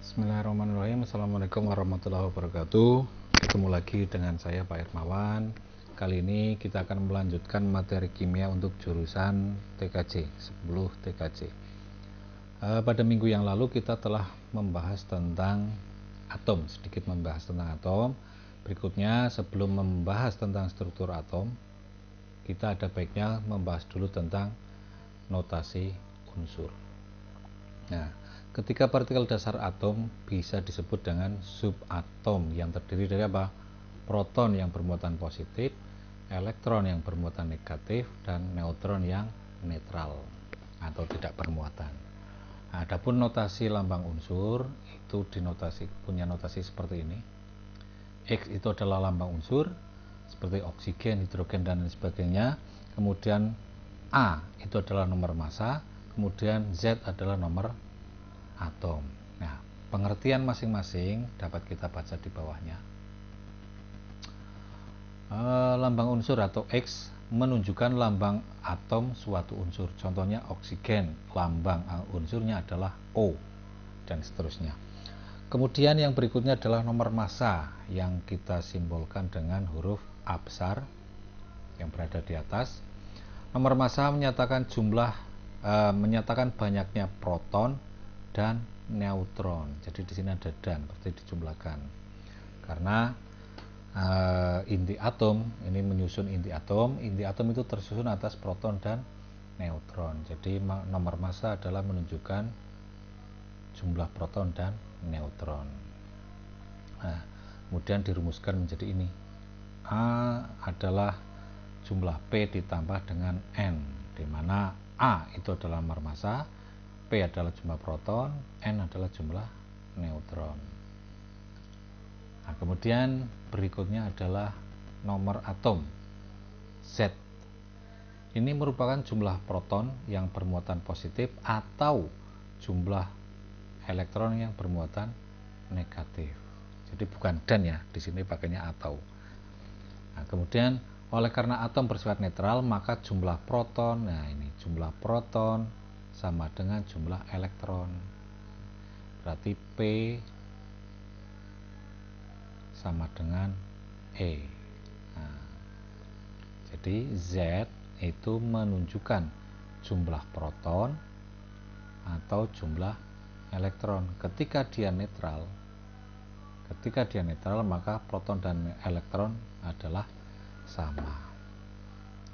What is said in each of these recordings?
Bismillahirrahmanirrahim. Assalamualaikum warahmatullahi wabarakatuh. Ketemu lagi dengan saya Pak Hermawan. Kali ini kita akan melanjutkan materi kimia untuk jurusan TKJ 10 TKJ. Pada minggu yang lalu kita telah membahas tentang atom, sedikit membahas tentang atom. Berikutnya sebelum membahas tentang struktur atom, kita ada baiknya membahas dulu tentang notasi unsur. Nah, ketika partikel dasar atom bisa disebut dengan subatom yang terdiri dari apa? Proton yang bermuatan positif, elektron yang bermuatan negatif, dan neutron yang netral atau tidak bermuatan. Nah, adapun notasi lambang unsur itu punya notasi seperti ini. X itu adalah lambang unsur seperti oksigen, hidrogen, dan lain sebagainya. Kemudian A itu adalah nomor massa, kemudian Z adalah nomor atom. Nah, pengertian masing-masing dapat kita baca di bawahnya. Lambang unsur atau X menunjukkan lambang atom suatu unsur. Contohnya oksigen, lambang unsurnya adalah O, dan seterusnya. Kemudian yang berikutnya adalah nomor massa yang kita simbolkan dengan huruf A besar yang berada di atas. Nomor massa menyatakan banyaknya proton dan neutron. Jadi di sini ada dan, berarti dijumlahkan. Karena inti atom ini menyusun inti atom itu tersusun atas proton dan neutron. Jadi nomor massa adalah menunjukkan jumlah proton dan neutron. Nah, kemudian dirumuskan menjadi ini. A adalah jumlah P ditambah dengan N, di mana A itu adalah nomor massa, P adalah jumlah proton, N adalah jumlah neutron. Nah, kemudian berikutnya adalah nomor atom Z. Ini merupakan jumlah proton yang bermuatan positif atau jumlah elektron yang bermuatan negatif. Jadi bukan dan ya, di sini pakainya atau. Nah, kemudian oleh karena atom bersifat netral, maka jumlah proton, nah ini jumlah proton sama dengan jumlah elektron. Berarti P sama dengan E. Nah, jadi Z itu menunjukkan jumlah proton atau jumlah elektron. Ketika dia netral, maka proton dan elektron adalah sama.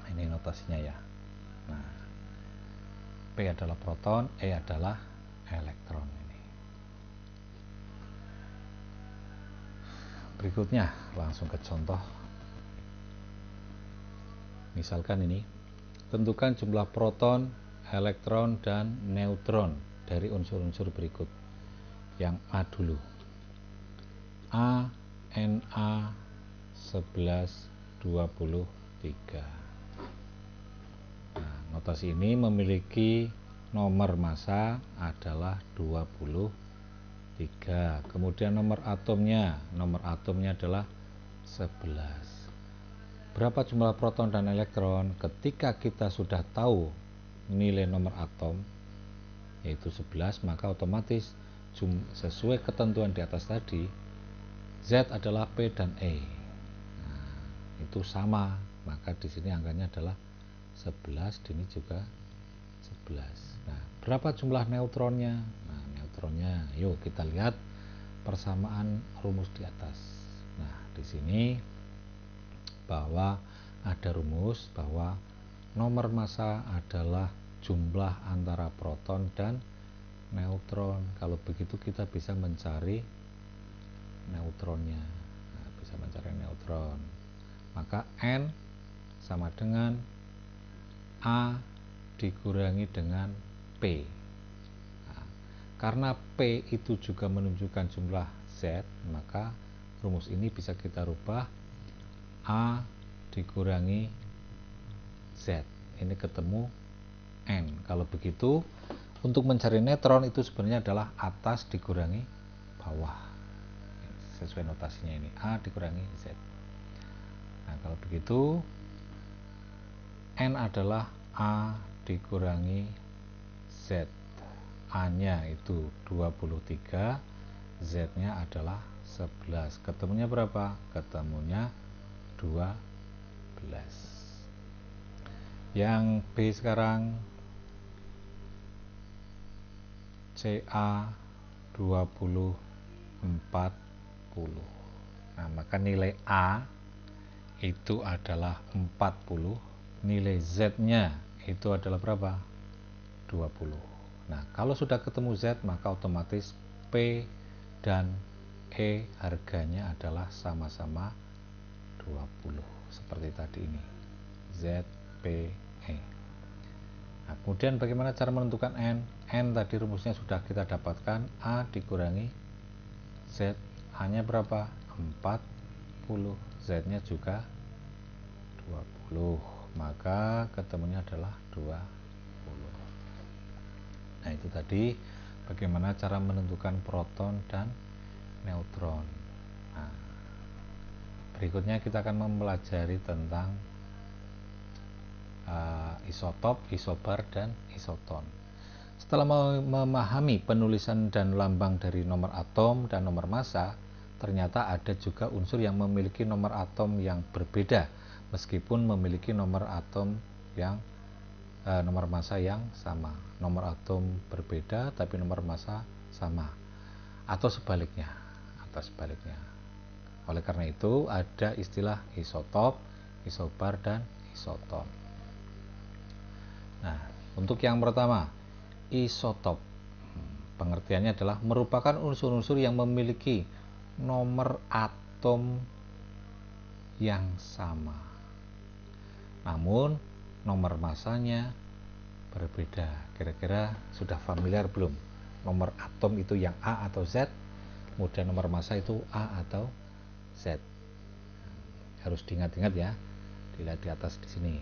Ini notasinya ya. Nah, P adalah proton, E adalah elektron. Ini berikutnya langsung ke contoh. Misalkan ini, tentukan jumlah proton, elektron, dan neutron dari unsur-unsur berikut. Yang A dulu, A, Na 1123. Nah, notasi ini memiliki nomor massa adalah 23. Kemudian nomor atomnya adalah 11. Berapa jumlah proton dan elektron? Ketika kita sudah tahu nilai nomor atom yaitu 11, maka otomatis sesuai ketentuan di atas tadi, Z adalah P dan E. Nah, itu sama, maka di sini angkanya adalah 11, di sini juga 11. Nah, berapa jumlah neutronnya? Nah, neutronnya, yuk kita lihat persamaan rumus di atas. Nah, di sini bahwa ada rumus bahwa nomor massa adalah jumlah antara proton dan neutron. Kalau begitu kita bisa mencari neutronnya. Nah, bisa mencari neutron. Maka N sama dengan A dikurangi dengan P. Nah, karena P itu juga menunjukkan jumlah Z, maka rumus ini bisa kita rubah A dikurangi Z. Ini ketemu N. Kalau begitu, untuk mencari neutron itu sebenarnya adalah atas dikurangi bawah. Sesuai notasinya ini, A dikurangi Z. Nah, kalau begitu N adalah A dikurangi Z. A nya itu 23, Z-nya adalah 11. Ketemunya berapa? Ketemunya 12. Yang B sekarang, CA 20 40. Nah, maka nilai A itu adalah 40, nilai Z-nya itu adalah berapa? 20. Nah, kalau sudah ketemu Z, maka otomatis P dan E harganya adalah sama-sama 20 seperti tadi ini. Z, P, E. Nah, kemudian bagaimana cara menentukan N? N tadi rumusnya sudah kita dapatkan, A dikurangi Z. A-nya berapa? 40. Z-nya juga 20. Maka ketemunya adalah 20. Nah, itu tadi bagaimana cara menentukan proton dan neutron. Nah, berikutnya kita akan mempelajari tentang isotop, isobar, dan isoton. Setelah memahami penulisan dan lambang dari nomor atom dan nomor massa, ternyata ada juga unsur yang memiliki nomor atom yang berbeda meskipun memiliki nomor atom yang nomor massa yang sama. Nomor atom berbeda tapi nomor massa sama, atau sebaliknya, Oleh karena itu ada istilah isotop, isobar, dan isoton. Nah, untuk yang pertama, isotop, pengertiannya adalah merupakan unsur-unsur yang memiliki nomor atom yang sama, namun nomor massanya berbeda. Kira-kira sudah familiar belum? Nomor atom itu yang A atau Z, kemudian nomor massa itu A atau Z. Harus diingat-ingat ya, dilihat di atas di sini.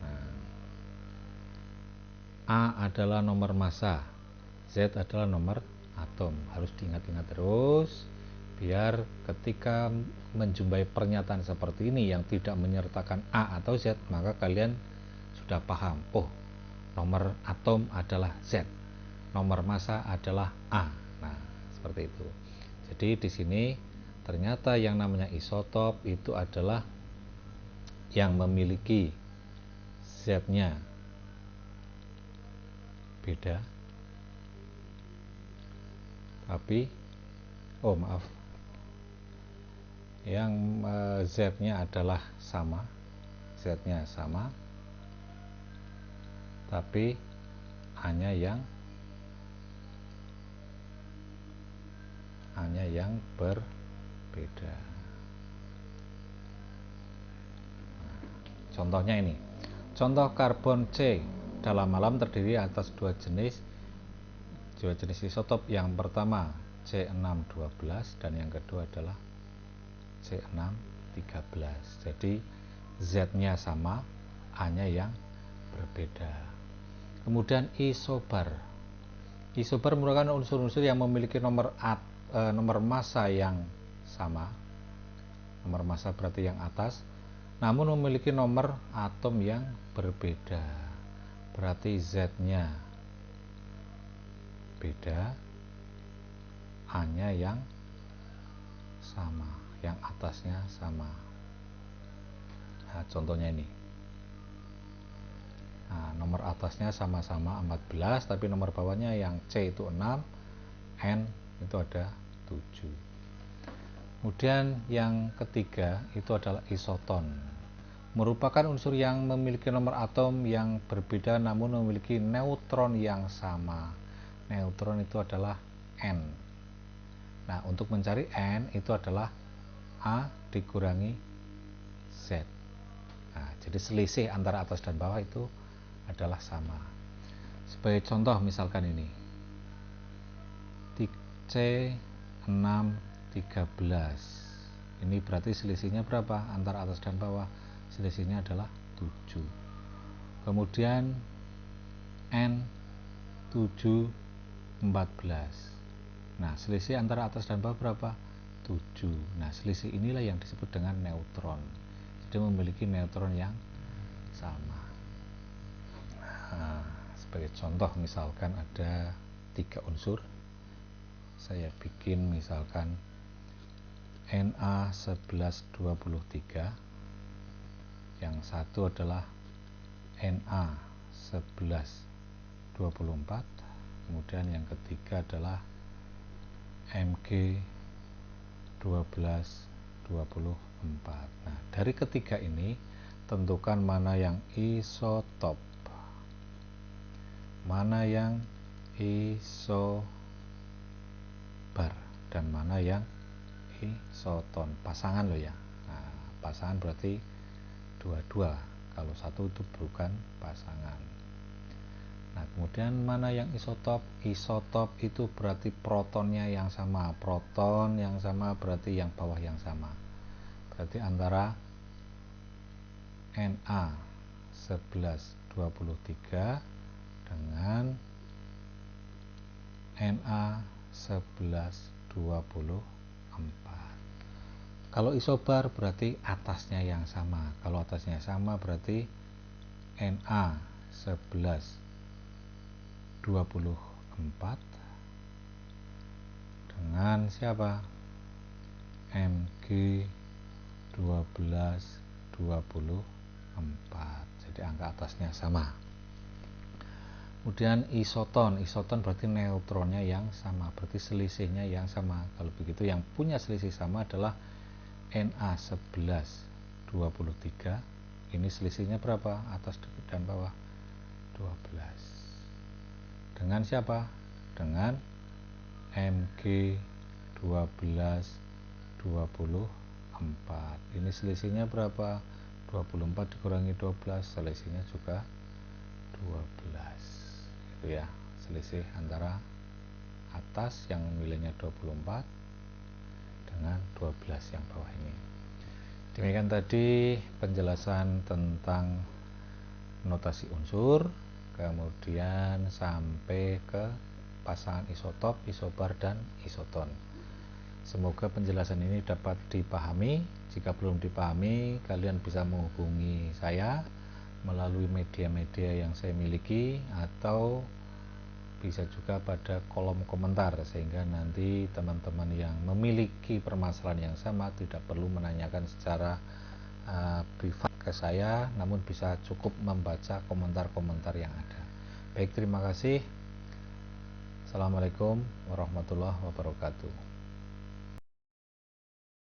Nah, A adalah nomor massa, Z adalah nomor atom. Harus diingat-ingat terus, biar ketika menjumpai pernyataan seperti ini yang tidak menyertakan A atau Z, maka kalian sudah paham. Oh, nomor atom adalah Z, nomor massa adalah A. Nah, seperti itu. Jadi di sini ternyata yang namanya isotop itu adalah yang memiliki Z-nya beda, tapi yang Z-nya adalah sama, Z-nya sama, tapi hanya yang berbeda. Contohnya ini. Contoh karbon C dalam alam terdiri atas dua jenis isotop. Yang pertama C612 dan yang kedua adalah C613. Jadi Z-nya sama, A-nya yang berbeda. Kemudian isobar. Isobar merupakan unsur-unsur yang memiliki nomor massa yang sama. Nomor massa berarti yang atas, namun memiliki nomor atom yang berbeda. Berarti Z-nya beda, A-nya yang sama, yang atasnya sama. Nah, contohnya ini. Nah, nomor atasnya sama-sama 14, tapi nomor bawahnya yang C itu 6, N itu ada 7. Kemudian yang ketiga itu adalah isoton. Merupakan unsur yang memiliki nomor atom yang berbeda namun memiliki neutron yang sama. Neutron itu adalah N. Nah, untuk mencari N itu adalah A dikurangi Z. Nah, jadi selisih antara atas dan bawah itu adalah sama. Sebagai contoh misalkan ini C613. Ini berarti selisihnya berapa antara atas dan bawah? Selisihnya adalah 7. Kemudian N714. Nah, selisih antara atas dan bawah berapa? 7. Nah, selisih inilah yang disebut dengan neutron. Jadi memiliki neutron yang sama. Nah, sebagai contoh misalkan ada 3 unsur saya bikin misalkan Na1123, yang satu adalah Na1124, kemudian yang ketiga adalah Mg1224. Nah, dari ketiga ini tentukan mana yang isotop, mana yang isobar, dan mana yang isoton. Pasangan loh ya. Nah, pasangan berarti dua-dua, kalau satu itu bukan pasangan. Nah, kemudian mana yang isotop? Isotop itu berarti protonnya yang sama. Proton yang sama berarti yang bawah yang sama. Berarti antara Na1123 dengan Na1124. Kalau isobar berarti atasnya yang sama. Kalau atasnya sama berarti Na1124 dengan siapa? Mg1224. Jadi angka atasnya sama. Kemudian isoton. Isoton berarti neutronnya yang sama, berarti selisihnya yang sama. Kalau begitu yang punya selisih sama adalah Na1123. Ini selisihnya berapa? Atas dan bawah 12. Dengan siapa? Dengan Mg1224. Ini selisihnya berapa? 24 dikurangi 12, selisihnya juga 12. Itu ya, selisih antara atas yang nilainya 24 dengan 12 yang bawah ini. Demikian tadi penjelasan tentang notasi unsur, kemudian sampai ke pasangan isotop, isobar, dan isoton. Semoga penjelasan ini dapat dipahami. Jika belum dipahami, kalian bisa menghubungi saya melalui media-media yang saya miliki, atau bisa juga pada kolom komentar, sehingga nanti teman-teman yang memiliki permasalahan yang sama tidak perlu menanyakan secara privat ke saya, namun bisa cukup membaca komentar-komentar yang ada. Baik, terima kasih. Assalamualaikum warahmatullahi wabarakatuh.